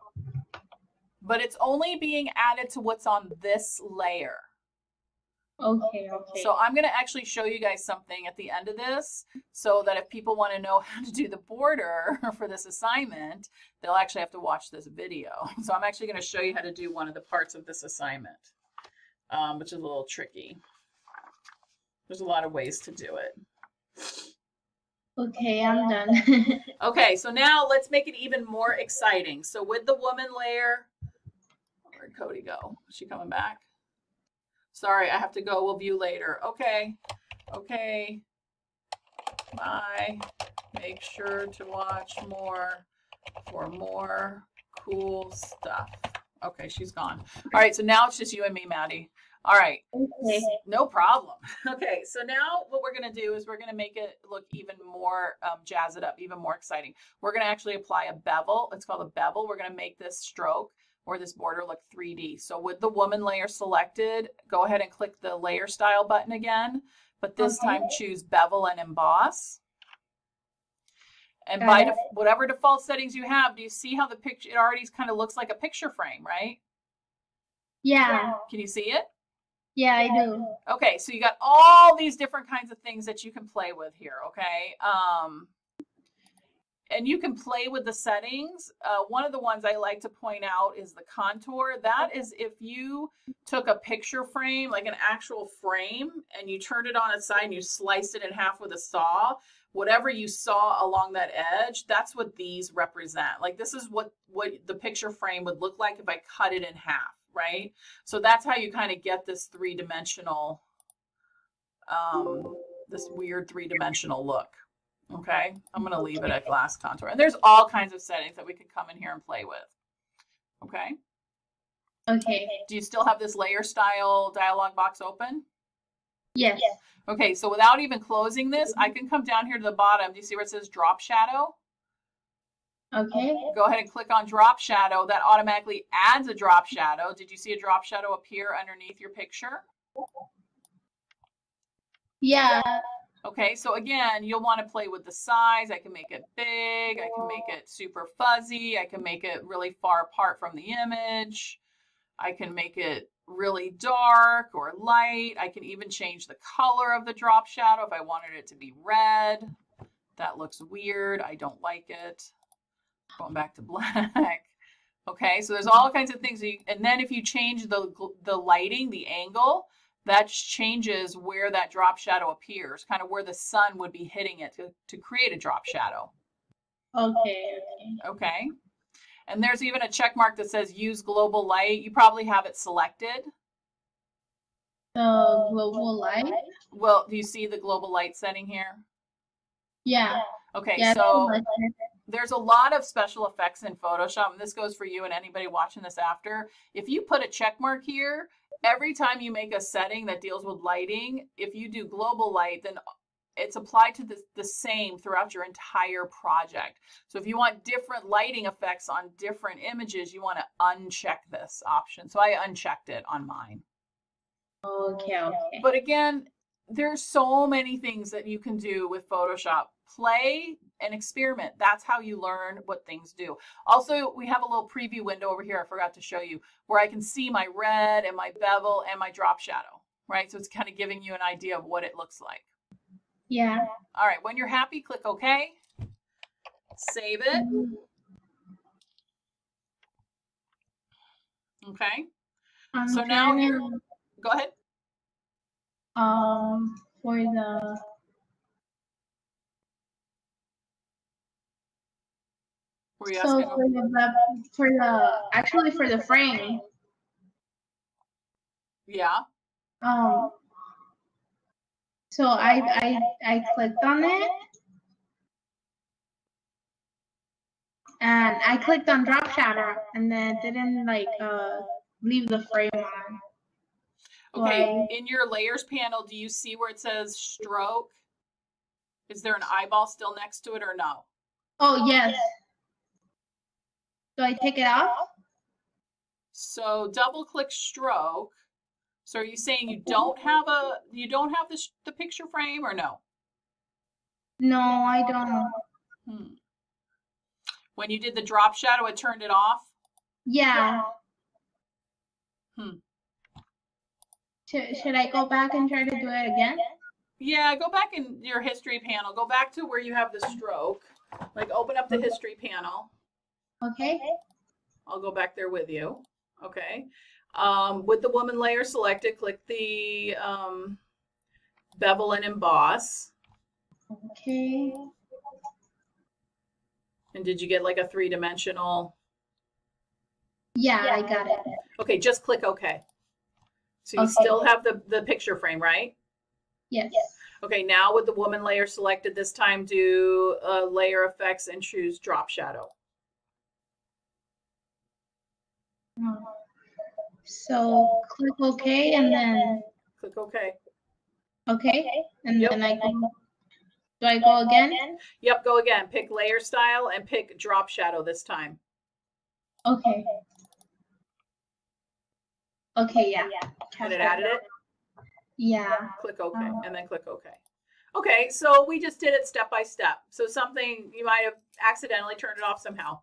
But it's only being added to what's on this layer. Okay, okay. So I'm going to actually show you guys something at the end of this so that if people want to know how to do the border for this assignment, they'll actually have to watch this video. So I'm actually going to show you how to do one of the parts of this assignment, which is a little tricky. There's a lot of ways to do it. Okay, I'm done. Okay, so now let's make it even more exciting. So with the woman layer, where'd Cody go? Is she coming back? Sorry, I have to go. We'll view later. Okay. Okay. Bye. Make sure to watch more for more cool stuff. Okay, she's gone. All right, so now it's just you and me, Maddie. All right. Okay. No problem. Okay, so now what we're going to do is we're going to make it look even more, jazz it up, even more exciting. We're going to actually apply a bevel. It's called a bevel. We're going to make this stroke or this border look 3D. So with the woman layer selected, go ahead and click the layer style button again, but this time choose bevel and emboss. And by whatever default settings you have, do you see how the picture, it already kind of looks like a picture frame, right? Yeah. Can you see it? Yeah, I do. Okay, so you got all these different kinds of things that you can play with here, okay? And you can play with the settings. One of the ones I like to point out is the contour. That is if you took a picture frame, like an actual frame, and you turned it on its side and you sliced it in half with a saw, whatever you saw along that edge, that's what these represent. Like this is what the picture frame would look like if I cut it in half. Right? So that's how you kind of get this three-dimensional, this weird three-dimensional look. Okay? I'm going to leave it at glass contour. And there's all kinds of settings that we could come in here and play with. Okay? Okay. Do you still have this layer style dialog box open? Yes. Okay, so without even closing this, I can come down here to the bottom. Do you see where it says drop shadow? Okay. Go ahead and click on drop shadow. That automatically adds a drop shadow. Did you see a drop shadow appear underneath your picture? Yeah. Okay, so again, you'll want to play with the size. I can make it big. I can make it super fuzzy. I can make it really far apart from the image. I can make it really dark or light. I can even change the color of the drop shadow if I wanted it to be red. That looks weird. I don't like it. Going back to black. Okay, so there's all kinds of things. And then if you change the lighting, the angle, that changes where that drop shadow appears, kind of where the sun would be hitting it to create a drop shadow. Okay. Okay. And there's even a check mark that says use global light. You probably have it selected. The global light? Well, do you see the global light setting here? Yeah. Okay, yeah, so there's a lot of special effects in Photoshop, and this goes for you and anybody watching this after. If you put a check mark here, every time you make a setting that deals with lighting, if you do global light, then it's applied to the same throughout your entire project. So if you want different lighting effects on different images, you want to uncheck this option. So I unchecked it on mine. Okay. But again, there's so many things that you can do with Photoshop. Play and experiment. That's how you learn what things do. Also, we have a little preview window over here I forgot to show you where I can see my red and my bevel and my drop shadow, right? So it's kind of giving you an idea of what it looks like. Yeah. All right, when you're happy, click OK. Save it. Okay. So now you're, go ahead. For the for the frame. Yeah. So I clicked on it and I clicked on drop shadow and then it didn't like leave the frame on. Okay, in your layers panel, do you see where it says stroke? Is there an eyeball still next to it or no? Oh, yes. Do I take it off? So double click stroke. So are you saying you don't have the picture frame or no? No, I don't. When you did the drop shadow, it turned it off? Yeah. Should I go back and try to do it again? Yeah, go back in your history panel. Go back to where you have the stroke. Like open up the history panel. Okay. I'll go back there with you. Okay. With the woman layer selected, click the bevel and emboss. Okay. And did you get like a three-dimensional? Yeah, I got it. Okay, just click OK. So you still have the picture frame, right? Yes. Okay, now with the woman layer selected, this time do layer effects and choose drop shadow. So click OK and then Click OK. OK. And Yep. then do I go again? Yep, go again. Pick layer style and pick drop shadow this time. Okay. Okay, yeah. And it added it? Yeah. Click OK and then click OK. Okay, so we just did it step by step. So something you might have accidentally turned it off somehow.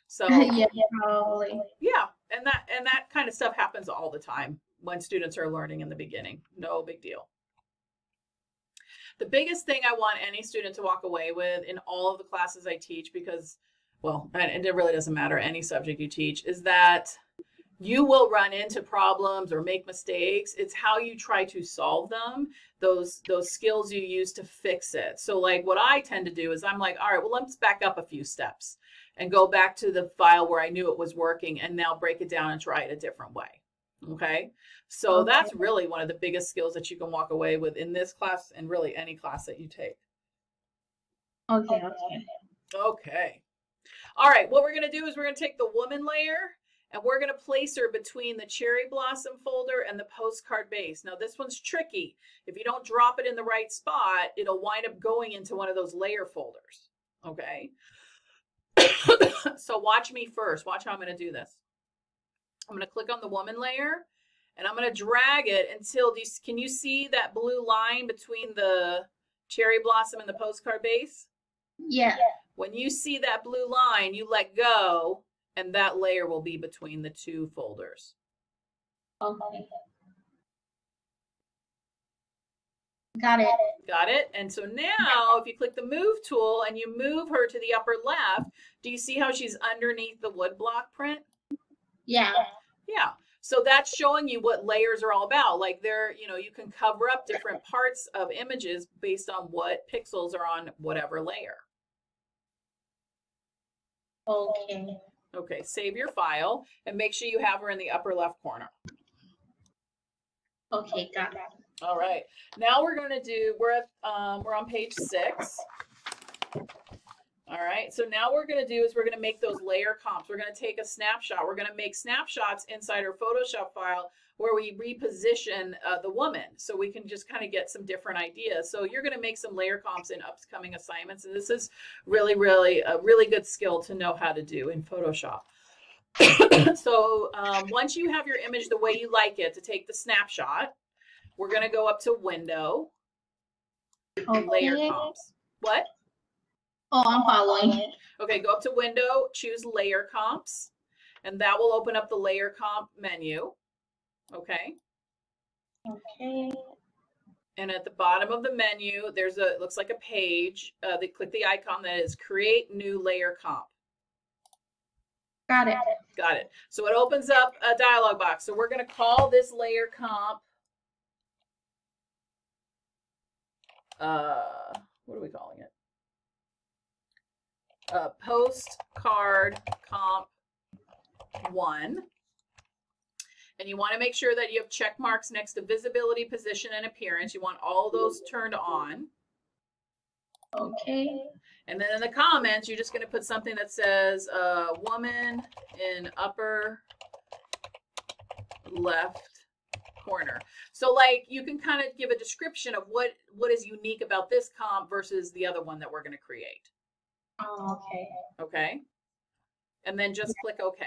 So Yeah, probably. yeah, and that kind of stuff happens all the time when students are learning in the beginning. No big deal. The biggest thing I want any student to walk away with in all of the classes I teach, because, well, and it really doesn't matter any subject you teach, is that you will run into problems or make mistakes. It's how you try to solve them, those skills you use to fix it. So like what I tend to do is I'm like, all right, well, let's back up a few steps and go back to the file where I knew it was working and now break it down and try it a different way. Okay. So that's really one of the biggest skills that you can walk away with in this class and really any class that you take. Okay. Okay. All right. What we're going to do is we're going to take the woman layer and we're going to place her between the cherry blossom folder and the postcard base. Now this one's tricky. If you don't drop it in the right spot, it'll wind up going into one of those layer folders. Okay. So watch me first. Watch how I'm going to do this. I'm going to click on the woman layer and I'm going to drag it until can you see that blue line between the cherry blossom and the postcard base? Yeah. When you see that blue line, you let go and that layer will be between the two folders. Okay. Got it. Got it? And so now if you click the move tool and you move her to the upper left, do you see how she's underneath the woodblock print? Yeah. Yeah. So that's showing you what layers are all about. Like you can cover up different parts of images based on what pixels are on whatever layer. Okay. Okay, save your file and make sure you have her in the upper left corner. Okay, got it. All right. Now we're going to do, we're on page 6. All right. So now what we're going to do is we're going to make those layer comps. We're going to take a snapshot. We're going to make snapshots inside our Photoshop file where we reposition the woman so we can just kind of get some different ideas. So you're going to make some layer comps in upcoming assignments. And this is really, really a really good skill to know how to do in Photoshop. So once you have your image the way you like it to take the snapshot, we're going to go up to Window, Layer Comps. What? Oh, I'm following. Okay, go up to Window, choose Layer Comps, and that will open up the Layer Comp menu. Okay. Okay. And at the bottom of the menu, it looks like a page. They click the icon that is Create New Layer Comp. Got it. Got it. So it opens up a dialog box. So we're going to call this layer comp. What are we calling it? Postcard comp 1. And you want to make sure that you have check marks next to visibility, position, and appearance. You want all those turned on. Okay. And then in the comments, you're just going to put something that says woman in upper left corner. So like you can kind of give a description of what is unique about this comp versus the other one that we're going to create. Oh, okay. Okay. And then just click OK.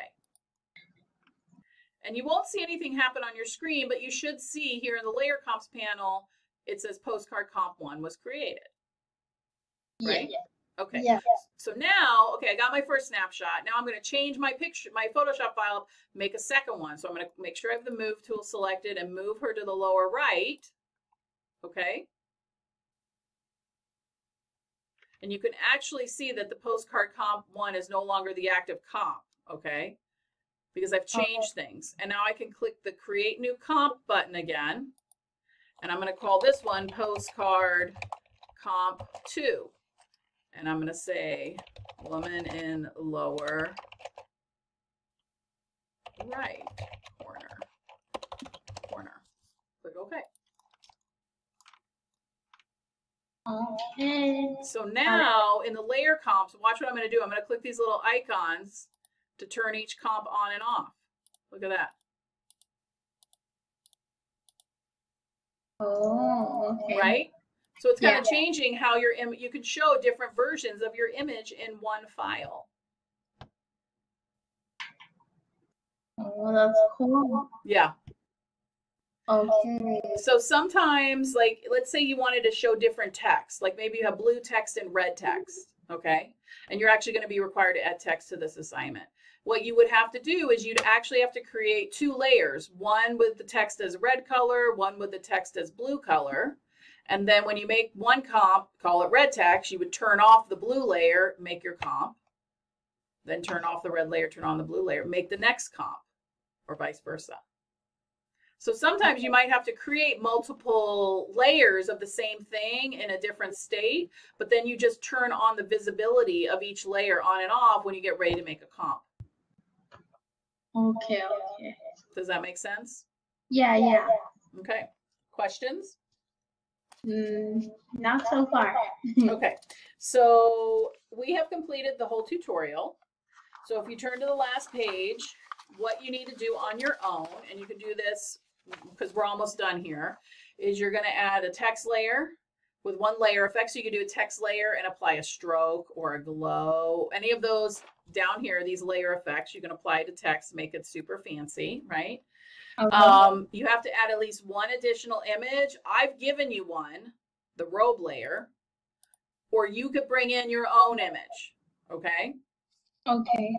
And you won't see anything happen on your screen, but you should see here in the layer comps panel, it says postcard comp 1 was created. Right? Yeah. Okay. Yeah. So now, okay, I got my first snapshot. Now I'm going to change my picture, my Photoshop file, make a second one. So I'm going to make sure I have the move tool selected and move her to the lower right. Okay. And you can actually see that the postcard comp 1 is no longer the active comp. Okay. Because I've changed things. And now I can click the Create New Comp button again. And I'm going to call this one Postcard Comp 2. And I'm going to say woman in lower right corner. Click OK. Okay. So now in the layer comps, watch what I'm going to do. I'm going to click these little icons to turn each comp on and off. Look at that. Oh, okay. Right? So it's kind of changing how your you can show different versions of your image in one file. Oh, that's cool. Yeah. Okay. So sometimes, like, let's say you wanted to show different text, like maybe you have blue text and red text, okay? And you're actually going to be required to add text to this assignment. What you would have to do is you'd actually have to create 2 layers, one with the text as red color, one with the text as blue color. And then when you make one comp, call it red text, you would turn off the blue layer, make your comp, then turn off the red layer, turn on the blue layer, make the next comp, or vice versa. So sometimes you might have to create multiple layers of the same thing in a different state, but then you just turn on the visibility of each layer on and off when you get ready to make a comp. Okay, okay. Does that make sense? Yeah, yeah. Okay. Questions? Not so far. Okay. So we have completed the whole tutorial. So if you turn to the last page, what you need to do on your own, and you can do this because we're almost done here, is you're going to add a text layer with 1 layer effect. So you can do a text layer and apply a stroke or a glow. Any of those down here, these layer effects, you can apply to text, make it super fancy, right? Okay. You have to add at least 1 additional image. I've given you one, the robe layer, or you could bring in your own image, okay? Okay.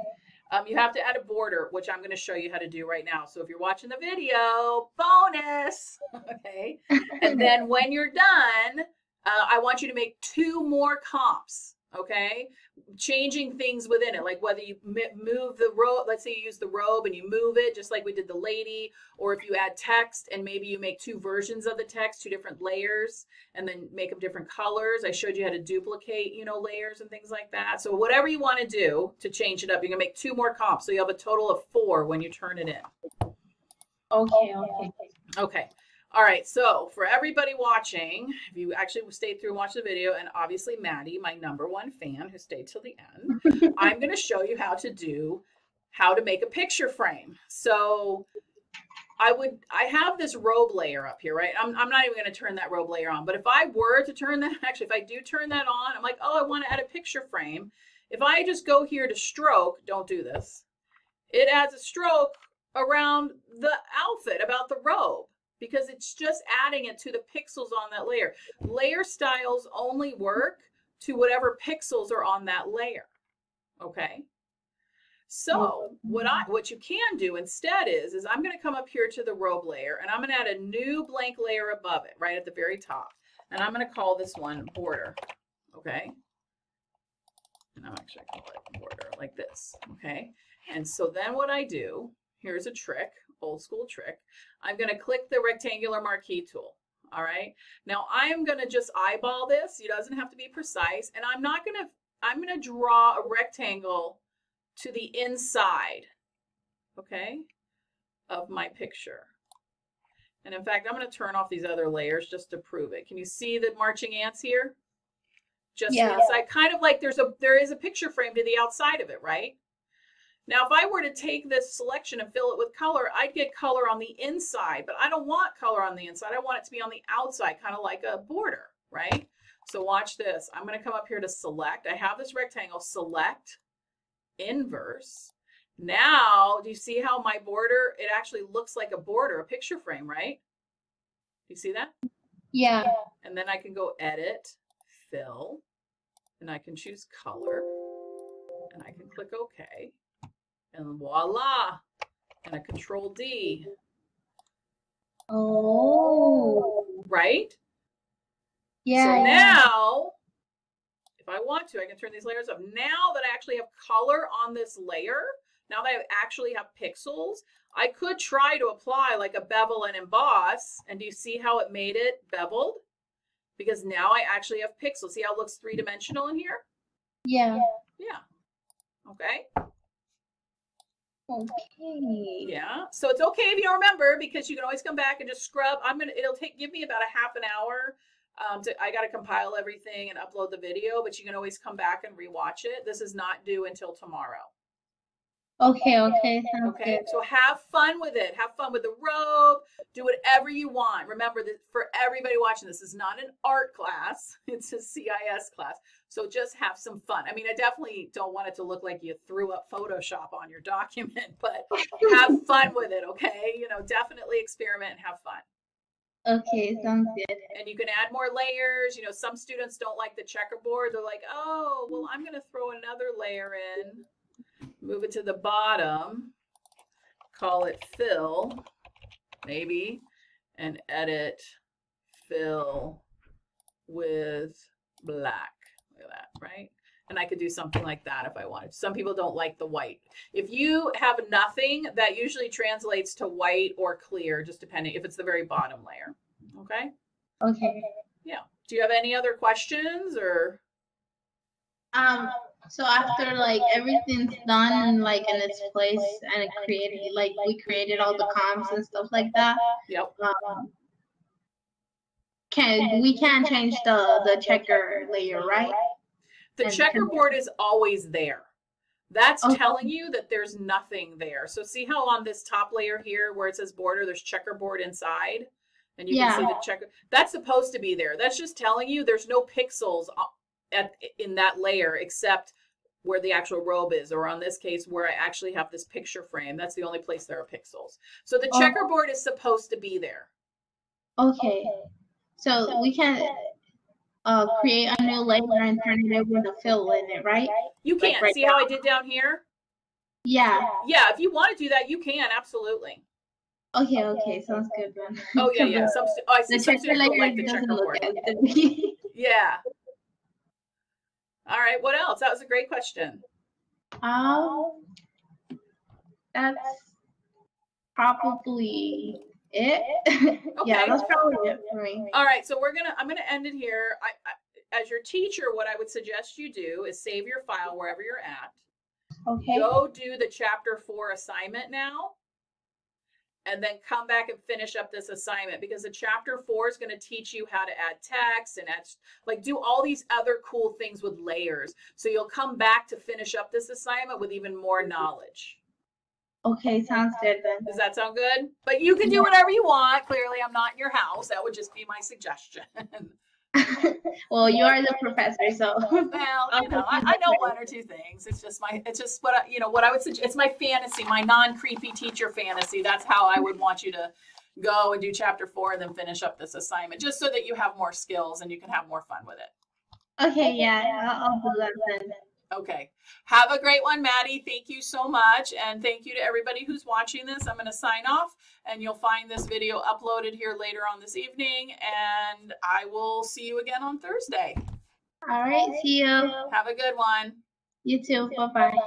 You have to add a border, which I'm going to show you how to do right now. So if you're watching the video, bonus, okay? And then when you're done, I want you to make 2 more comps, okay? Changing things within it, like whether you move the robe, let's say you use the robe and you move it just like we did the lady, or if you add text and maybe you make 2 versions of the text, 2 different layers, and then make them different colors. I showed you how to duplicate, you know, layers and things like that. So whatever you want to do to change it up, you're gonna make 2 more comps. So you have a total of 4 when you turn it in. Okay, okay. Okay. All right, so for everybody watching, if you actually stayed through and watched the video, and obviously Maddie, my #1 fan who stayed till the end, I'm going to show you how to make a picture frame. So I have this robe layer up here, right? I'm not even going to turn that robe layer on, but if I were to turn that, actually, if I do turn that on, I'm like, oh, I want to add a picture frame. If I just go here to stroke, don't do this, it adds a stroke around the outfit, about the robe, because it's just adding it to the pixels on that layer. Layer styles only work to whatever pixels are on that layer, okay? So what you can do instead is I'm going to come up here to the robe layer, and I'm going to add a new blank layer above it, right at the very top. And I'm going to call this one border, okay? And I'm actually going to call it border like this, okay? And so then what I do, here's a trick, old school trick. I'm going to click the rectangular marquee tool. All right. Now I'm going to just eyeball this. It doesn't have to be precise. And I'm going to draw a rectangle to the inside, okay, of my picture. And in fact, I'm going to turn off these other layers just to prove it. Can you see the marching ants here? Just the inside, kind of like there is a picture frame to the outside of it, right? Now, if I were to take this selection and fill it with color, I'd get color on the inside, but I don't want color on the inside. I want it to be on the outside, kind of like a border, right? So watch this. I'm going to come up here to select. I have this rectangle, select, inverse. Now, do you see how my border, it actually looks like a border, a picture frame, right? Do you see that? Yeah. And then I can go edit, fill, and I can choose color, and I can click OK. And voila, and a Control D. Oh. Right? Yeah. So now, if I want to, I can turn these layers up. Now that I actually have color on this layer, now that I actually have pixels, I could try to apply like a bevel and emboss. And do you see how it made it beveled? Because now I actually have pixels. See how it looks 3-dimensional in here? Yeah. Yeah. Okay. Okay. Yeah. So it's okay if you don't remember, because you can always come back and just scrub. Give me about a half an hour. I got to compile everything and upload the video, but you can always come back and rewatch it. This is not due until tomorrow. Okay, okay, sounds Okay, good. so have fun with it. Have fun with the robe. Do whatever you want. Remember that for everybody watching, this is not an art class. It's a CIS class. So just have some fun. I mean, I definitely don't want it to look like you threw up Photoshop on your document, but have fun with it, okay? You know, definitely experiment and have fun. Okay, sounds good. And you can add more layers. You know, some students don't like the checkerboard. They're like, oh, well, I'm going to throw another layer in. Move it to the bottom, call it fill, maybe, and edit fill with black. Look at that, right? And I could do something like that if I wanted. Some people don't like the white. If you have nothing, that usually translates to white or clear, just depending if it's the very bottom layer. Okay? Okay. Yeah. Do you have any other questions or? So after like everything's done and like in its place and we created all the comps and stuff like that. Yep. We can change the checker layer, right? The checkerboard is always there. That's telling you that there's nothing there. So see how on this top layer here where it says border, there's checkerboard inside? And you can see the checker. That's supposed to be there. That's just telling you there's no pixels in that layer except where the actual robe is, or on this case where I actually have this picture frame. That's the only place there are pixels. So the checkerboard is supposed to be there. Okay. So we can create a new layer and turn it in with a fill in it, right? You can. Like right see how I did down here? Yeah. Yeah, if you want to do that, you can, absolutely. Okay, okay, sounds good then. Oh, yeah, yeah. I see some students don't like the doesn't look checkerboard. as good. Yeah. All right, what else? That was a great question. That's probably it. Okay. Yeah, that's probably it for me. All right, so I'm gonna end it here. As your teacher, what I would suggest you do is save your file wherever you're at. Okay. Go do the chapter 4 assignment now, and then come back and finish up this assignment, because the chapter 4 is going to teach you how to add text and do all these other cool things with layers. So you'll come back to finish up this assignment with even more knowledge. Okay, sounds good then. Does that sound good? But you can do whatever you want. Clearly, I'm not in your house. That would just be my suggestion. Well, you are the professor, so. Well, I know one or two things. It's just what I would suggest. It's my fantasy, my non-creepy teacher fantasy. That's how I would want you to go and do chapter 4 and then finish up this assignment, just so that you have more skills and you can have more fun with it. Okay, yeah, I'll do that then. Okay. Have a great one, Maddie. Thank you so much. And thank you to everybody who's watching this. I'm going to sign off, and you'll find this video uploaded here later on this evening. And I will see you again on Thursday. All right. See you. Have a good one. You too. Bye-bye.